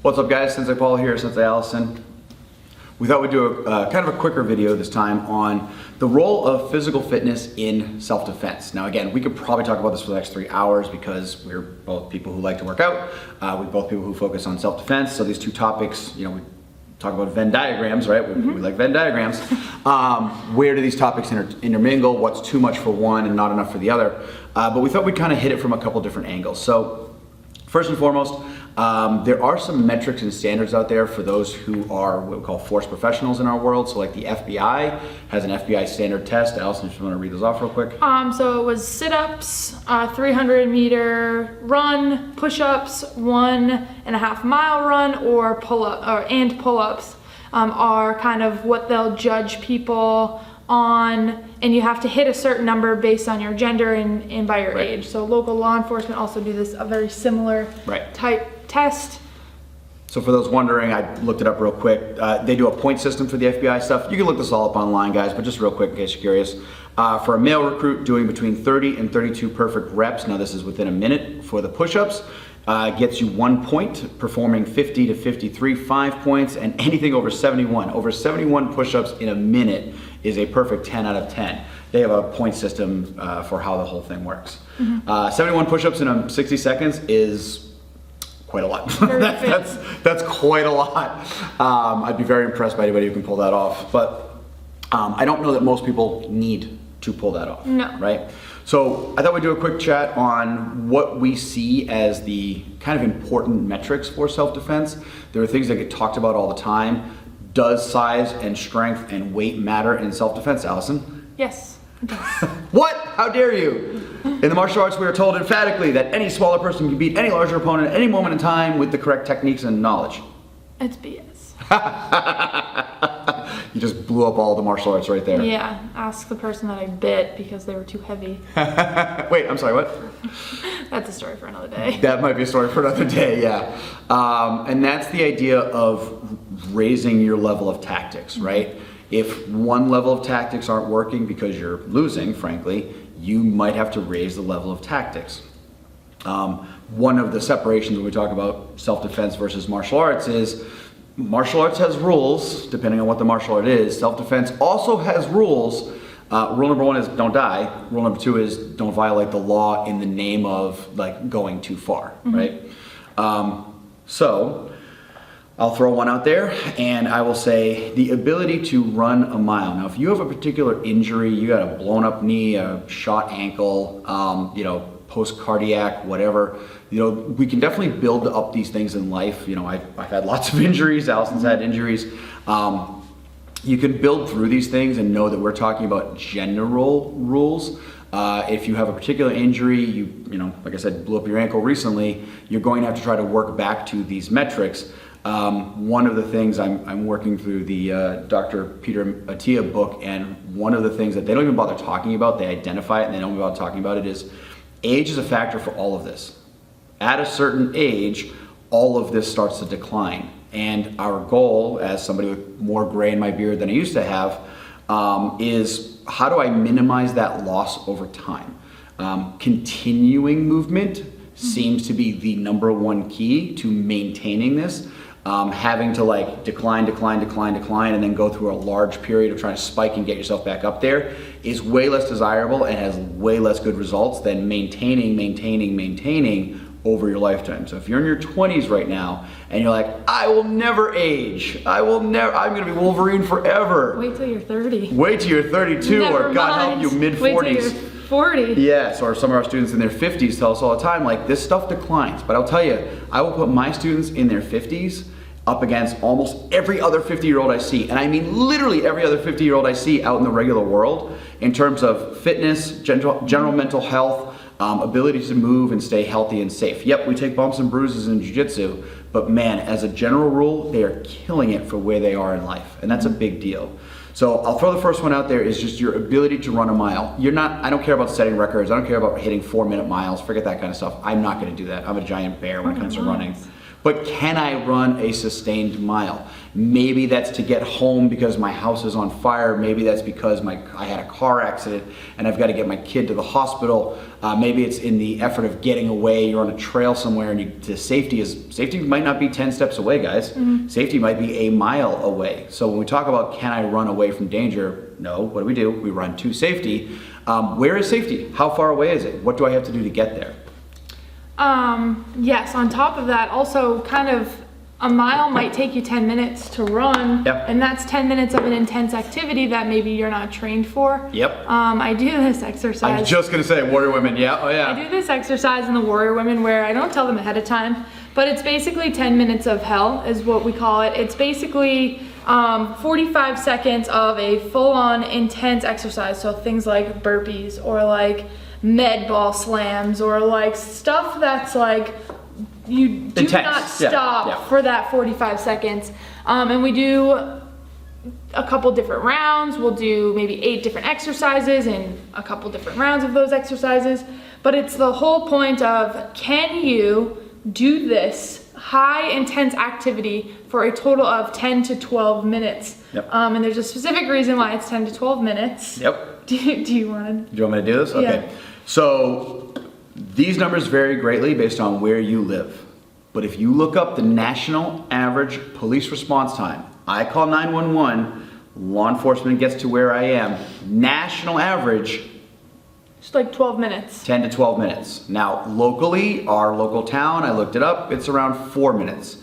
What's up guys, Sensei Paul here, Sensei Allison. We thought we'd do a kind of a quicker video this time on the role of physical fitness in self-defense. Now again, we could probably talk about this for the next 3 hours because we're both people who like to work out. We're both people who focus on self-defense. So these two topics, you know, we talk about Venn diagrams, right? We like Venn diagrams. Where do these topics intermingle? What's too much for one and not enough for the other? But we thought we'd kind of hit it from a couple different angles. So first and foremost, there are some metrics and standards out there for those who are what we call force professionals in our world. So like the FBI has an FBI standard test. Allison, if you want to read those off real quick. So it was sit-ups, 300-meter run, push-ups, 1.5 mile run, or pull-ups are kind of what they'll judge people on, and you have to hit a certain number based on your gender and by your age. So local law enforcement also do this, a very similar type test. So for those wondering, I looked it up real quick. They do a point system for the FBI stuff. You can look this all up online, guys, but just real quick in case you're curious. For a male recruit, doing between 30 and 32 perfect reps, now this is within a minute for the push-ups, gets you 1 point, performing 50 to 53, 5 points, and anything over 71. Over 71 push-ups in a minute is a perfect 10 out of 10. They have a point system for how the whole thing works. 71 push-ups in 60 seconds is quite a lot. that's quite a lot. I'd be very impressed by anybody who can pull that off. But I don't know that most people need to pull that off. No. Right? So I thought we'd do a quick chat on what we see as the kind of important metrics for self-defense. There are things that get talked about all the time. Does size and strength and weight matter in self-defense, Allison? Yes, it does. What? How dare you? In the martial arts, we are told emphatically that any smaller person can beat any larger opponent at any moment in time with the correct techniques and knowledge. It's BS. You just blew up all the martial arts right there. Yeah, ask the person that I bit because they were too heavy. Wait, I'm sorry, what? That's a story for another day. That might be a story for another day, yeah. And that's the idea of raising your level of tactics, right? If one level of tactics aren't working because you're losing, frankly, you might have to raise the level of tactics. One of the separations when we talk about self-defense versus martial arts is martial arts has rules, depending on what the martial art is. Self-defense also has rules. Rule number 1 is don't die. Rule number 2 is don't violate the law in the name of like going too far, right? So I'll throw one out there and I will say the ability to run a mile. Now, if you have a particular injury, you got a blown up knee, a shot ankle, you know, post-cardiac, whatever, you know, we can definitely build up these things in life. You know, I've had lots of injuries, Allison's had injuries. You can build through these things and know that we're talking about general rules. If you have a particular injury, you know, like I said, blew up your ankle recently, you're going to have to try to work back to these metrics. One of the things I'm working through the Dr. Peter Attia book, and one of the things that they don't even bother talking about, they identify it and they don't bother talking about it, is age is a factor for all of this. At a certain age, all of this starts to decline. And our goal, as somebody with more gray in my beard than I used to have, is how do I minimize that loss over time? Continuing movement seems to be the #1 key to maintaining this. Having to like decline, and then go through a large period of trying to spike and get yourself back up there is way less desirable and has way less good results than maintaining over your lifetime. So if you're in your 20s right now and you're like, I will never age, I'm gonna be Wolverine forever. Wait till you're 30. Wait till you're 32, Never or God help you, mid-40s. Wait till you're 40. Yes, or some of our students in their 50s tell us all the time, like, this stuff declines. But I'll tell you, I will put my students in their 50s up against almost every other 50-year-old I see. And I mean literally every other 50-year-old I see out in the regular world in terms of fitness, general mental health, ability to move and stay healthy and safe. Yep, we take bumps and bruises in jiu-jitsu, but man, as a general rule, they are killing it for where they are in life. And that's a big deal. So I'll throw the first one out there is just your ability to run a mile. I don't care about setting records. I don't care about hitting 4-minute miles. Forget that kind of stuff. I'm not gonna do that. I'm a giant bear when it comes to running. But can I run a sustained mile? Maybe that's to get home because my house is on fire. Maybe that's because I had a car accident and I've got to get my kid to the hospital. Maybe it's in the effort of getting away. You're on a trail somewhere and safety might not be 10 steps away, guys. Safety might be a mile away. So when we talk about can I run away from danger? No, what do? We run to safety. Where is safety? How far away is it? What do I have to do to get there? Yes, on top of that, also kind of a mile might take you 10 minutes to run, Yep. and that's 10 minutes of an intense activity that maybe you're not trained for. Yep. I do this exercise. I was just gonna say, Warrior Women, yeah, oh yeah. I do this exercise in the Warrior Women where I don't tell them ahead of time, but it's basically 10 minutes of hell is what we call it. It's basically 45 seconds of a full-on intense exercise. So things like burpees or like med ball slams or like stuff that's like you do Intense. not stop Yeah. for that 45 seconds. And we do a couple different rounds. We'll do maybe 8 different exercises and a couple different rounds of those exercises. But it's the whole point of, can you do this high intense activity for a total of 10 to 12 minutes? Yep. And there's a specific reason why it's 10 to 12 minutes. Yep. Do you want to? Do you want me to do this? Okay. Yeah. So these numbers vary greatly based on where you live. But if you look up the national average police response time, I call 911, law enforcement gets to where I am, national average, Just like 12 minutes. 10 to 12 minutes. Now, locally, our local town, I looked it up, it's around 4 minutes.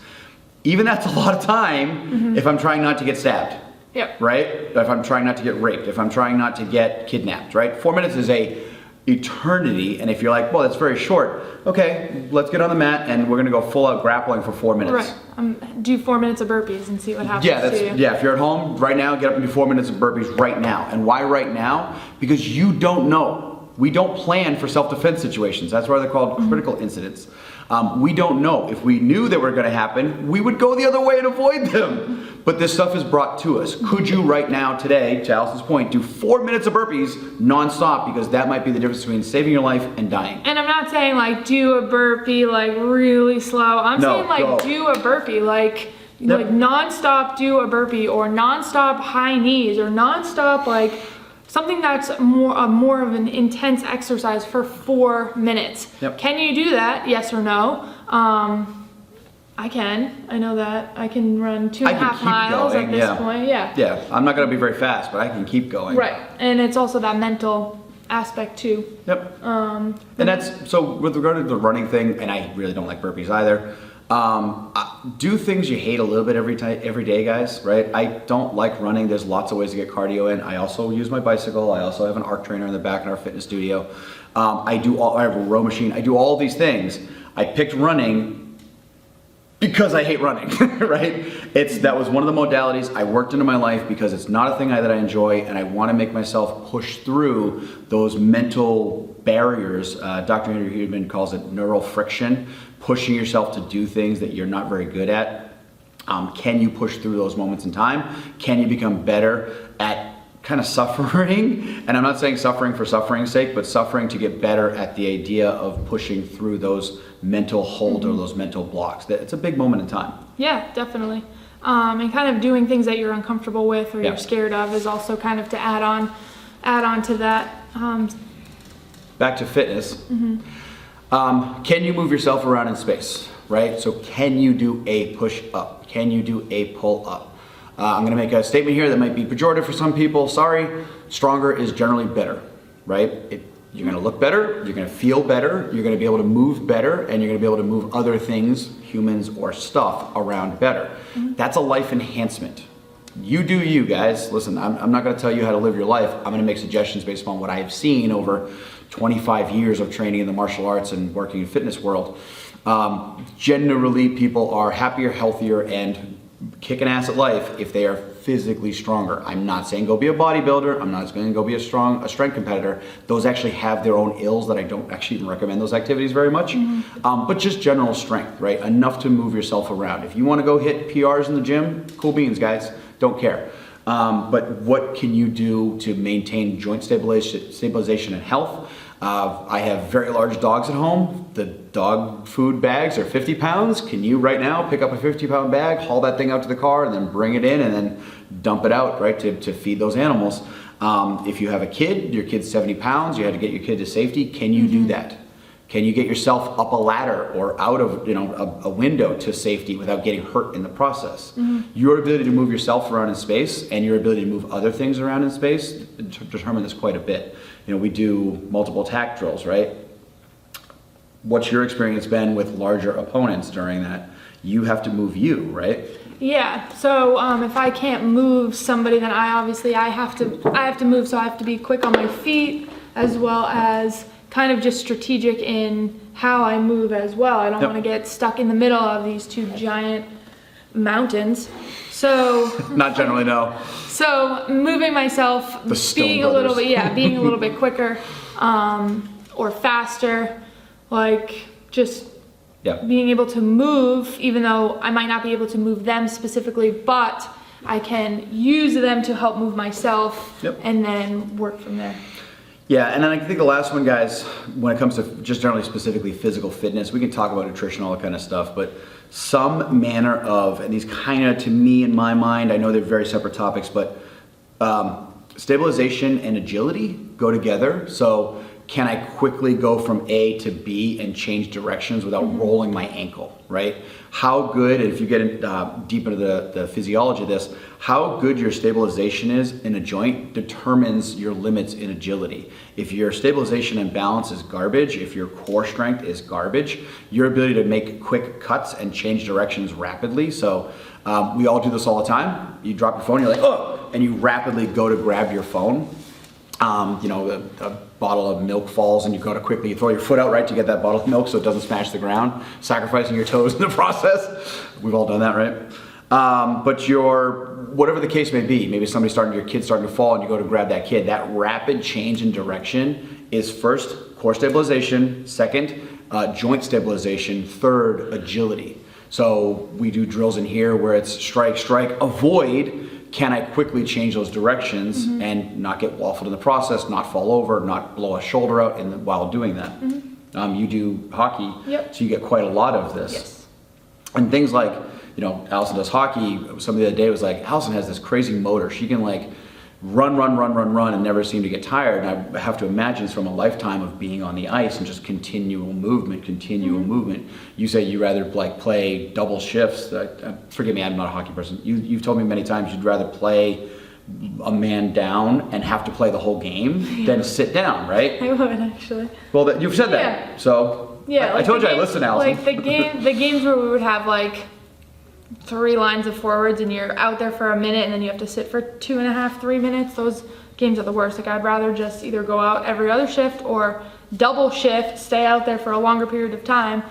Even that's a lot of time if I'm trying not to get stabbed. Yep. Right? If I'm trying not to get raped, if I'm trying not to get kidnapped, right? 4 minutes is a eternity, and if you're like, well, that's very short, okay, let's get on the mat and we're gonna go full out grappling for 4 minutes. Right. Do 4 minutes of burpees and see what happens to you. Yeah, if you're at home right now, get up and do 4 minutes of burpees right now. And why right now? Because you don't know. We don't plan for self-defense situations. That's why they're called critical incidents. We don't know. If we knew they were gonna happen, we would go the other way and avoid them. But this stuff is brought to us. Could you right now, today, to Allison's point, do 4 minutes of burpees nonstop? Because that might be the difference between saving your life and dying. And I'm not saying like do a burpee like really slow. I'm No, saying like go. do a burpee like Yep. nonstop do a burpee or nonstop high knees or nonstop like something that's more of an intense exercise for 4 minutes. Yep. Can you do that? Yes or no? I can. I know that. I can run 2.5 miles going, at this point. Yeah. Yeah, I'm not gonna be very fast, but I can keep going. Right. And it's also that mental aspect too. Yep. And that's, so with regard to the running thing, and I really don't like burpees either, do things you hate a little bit every day, guys, right? I don't like running. There's lots of ways to get cardio in. I also use my bicycle. I also have an arc trainer in the back in our fitness studio. I have a row machine. I do all these things. I picked running because I hate running, right? That was one of the modalities I worked into my life because it's not a thing that I enjoy, and I want to make myself push through those mental barriers. Dr. Andrew Huberman calls it neural friction, pushing yourself to do things that you're not very good at. Can you push through those moments in time? Can you become better at kind of suffering? And I'm not saying suffering for suffering's sake, but suffering to get better at the idea of pushing through those mental holds or those mental blocks. It's a big moment in time. Yeah, definitely. And kind of doing things that you're uncomfortable with or Yeah. you're scared of is also kind of to add on to that. Back to fitness. Can you move yourself around in space, right? So can you do a push up? Can you do a pull up? I'm gonna make a statement here that might be pejorative for some people. Sorry, stronger is generally better, right? You're gonna look better, you're gonna feel better, you're gonna be able to move better, and you're gonna be able to move other things, humans or stuff, around better. That's a life enhancement. You do you, guys. Listen, I'm not gonna tell you how to live your life. I'm gonna make suggestions based upon what I have seen over 25 years of training in the martial arts and working in fitness world. Generally, people are happier, healthier, and kicking ass at life if they are physically stronger. I'm not saying go be a bodybuilder. I'm not saying go be a strength competitor. Those actually have their own ills that I don't actually even recommend those activities very much. But just general strength, right? Enough to move yourself around. If you want to go hit PRs in the gym, cool beans, guys. Don't care. But what can you do to maintain joint stabilization and health? I have very large dogs at home. The dog food bags are 50 pounds. Can you right now pick up a 50-pound bag, haul that thing out to the car, and then bring it in and then dump it out, right, to feed those animals? If you have a kid, your kid's 70 pounds, you had to get your kid to safety. Can you do that? Can you get yourself up a ladder or out of a window to safety without getting hurt in the process? Your ability to move yourself around in space and your ability to move other things around in space determine this quite a bit. We do multiple attack drills, right? What's your experience been with larger opponents during that? You have to move you, right? Yeah. So if I can't move somebody, then I have to move. So I have to be quick on my feet, as well as kind of just strategic in how I move as well. I don't want to get stuck in the middle of these two giant mountains. So not generally, no. So moving myself, being a little bit quicker, or faster, like just being able to move, even though I might not be able to move them specifically, but I can use them to help move myself, and then work from there. Yeah, and then I think the last one, guys, when it comes to just generally specifically physical fitness, we can talk about nutrition, all that kind of stuff, but some manner of, and these kind of, to me, in my mind, I know they're very separate topics, but stabilization and agility go together. So can I quickly go from A to B and change directions without rolling my ankle, right? How good, if you get deep into the physiology of this, how good your stabilization is in a joint determines your limits in agility. If your stabilization and balance is garbage, if your core strength is garbage, your ability to make quick cuts and change directions rapidly. So we all do this all the time. You drop your phone, you're like, oh, and you rapidly go to grab your phone. A bottle of milk falls and you go to quickly throw your foot out, right, to get that bottle of milk so it doesn't smash the ground, sacrificing your toes in the process. We've all done that, right? But whatever the case may be, maybe your kid's starting to fall and you go to grab that kid, that rapid change in direction is first, core stabilization, second, joint stabilization, third, agility. So we do drills in here where it's strike, strike, avoid. Can I quickly change those directions and not get waffled in the process, not fall over, not blow a shoulder out while doing that? You do hockey, so you get quite a lot of this. Yes. And things like, Allison does hockey. Somebody the other day was like, Allison has this crazy motor. She can like run and never seem to get tired. And I have to imagine it's from a lifetime of being on the ice and just continual movement. You say you rather like play double shifts. Forgive me, I'm not a hockey person. You've told me many times you'd rather play a man down and have to play the whole game than sit down, right? I would actually. Well, you've said that. So I told you I listened, Allison. Like the games where we would have like 3 lines of forwards and you're out there for a minute and then you have to sit for 2.5, 3 minutes. Those games are the worst. Like I'd rather just either go out every other shift or double shift, stay out there for a longer period of time.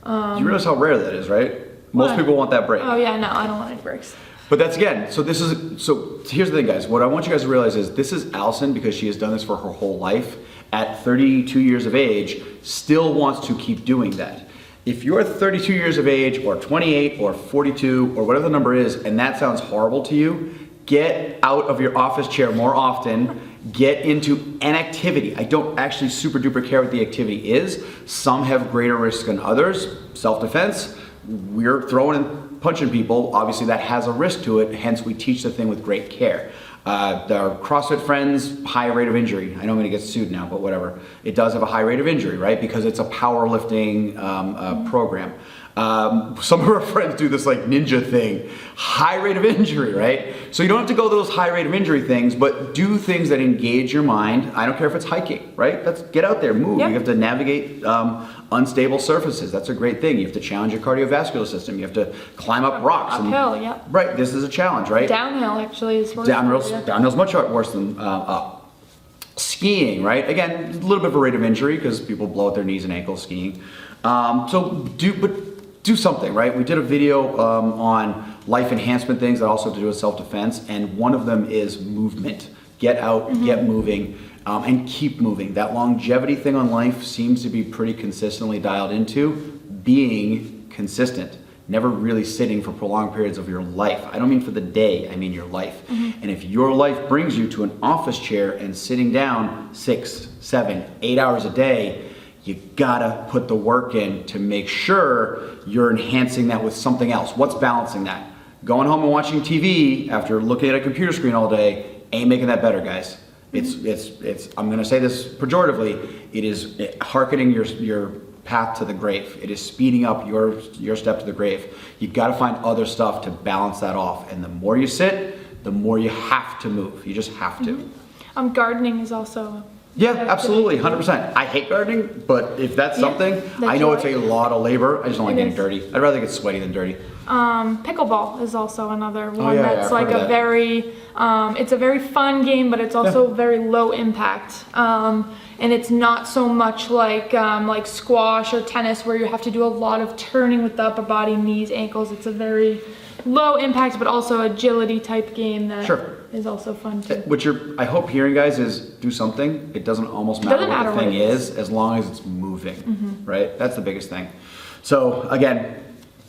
You realize how rare that is, right? Most people want that break. Oh yeah, no, I don't want any breaks. But that's again, so here's the thing, guys. What I want you guys to realize is this is Allison, because she has done this for her whole life, at 32 years of age, still wants to keep doing that. If you're 32 years of age, or 28, or 42, or whatever the number is, and that sounds horrible to you, get out of your office chair more often, get into an activity. I don't actually super duper care what the activity is. Some have greater risk than others. Self-defense, we're throwing and punching people. Obviously that has a risk to it, hence we teach the thing with great care. Our CrossFit friends, high rate of injury. I know I'm gonna get sued now, but whatever. It does have a high rate of injury, right? Because it's a powerlifting program. Some of our friends do this like ninja thing, high rate of injury, right? So you don't have to go those high rate of injury things, but do things that engage your mind. I don't care if it's hiking, right? Let's get out there, move. Yep. You have to navigate unstable surfaces. That's a great thing. You have to challenge your cardiovascular system. You have to climb up rocks. Uphill, yeah. Right, this is a challenge, right? Downhill actually is worse. Downhill's much worse than up. Skiing, right? Again, a little bit of a rate of injury because people blow out their knees and ankles skiing. Do something, right? We did a video on life enhancement things that also have to do with self-defense, and one of them is movement. Get out, get moving, and keep moving. That longevity thing on life seems to be pretty consistently dialed into being consistent. never really sitting for prolonged periods of your life. I don't mean for the day, I mean your life. And if your life brings you to an office chair and sitting down 6, 7, 8 hours a day, you gotta put the work in to make sure you're enhancing that with something else. What's balancing that? Going home and watching TV after looking at a computer screen all day ain't making that better, guys. It's I'm gonna say this pejoratively, it is hearkening your path to the grave. It is speeding up your step to the grave. You gotta find other stuff to balance that off. And the more you sit, the more you have to move. You just have to. Gardening is also Yeah, absolutely, 100%. I hate gardening, but if that's something, I know it's a lot of labor. I just don't like getting dirty. I'd rather get sweaty than dirty. Pickleball is also another one yeah, that's I've like heard of a that. very, it's a very fun game, but it's also very low impact. And it's not so much like squash or tennis where you have to do a lot of turning with the upper body, knees, ankles. It's a very low impact, but also agility type game that is also fun too. What you're, I hope, hearing, guys, is do something. It doesn't almost matter what the thing is, as long as it's moving, right? That's the biggest thing. So again,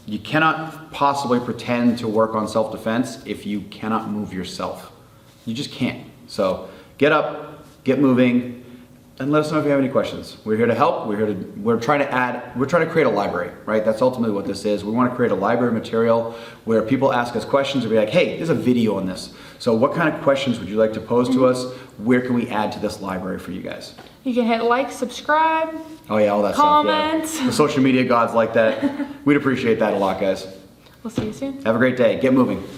you cannot possibly pretend to work on self-defense if you cannot move yourself. You just can't. So get up, get moving, and let us know if you have any questions. We're here to help. We're trying to create a library, right? That's ultimately what this is. We want to create a library of material where people ask us questions and be like, hey, there's a video on this. So what kind of questions would you like to pose to us? Where can we add to this library for you guys? You can hit like, subscribe. Oh yeah, all that comment. stuff. Yeah. The social media gods like that. We'd appreciate that a lot, guys. We'll see you soon. Have a great day. Get moving.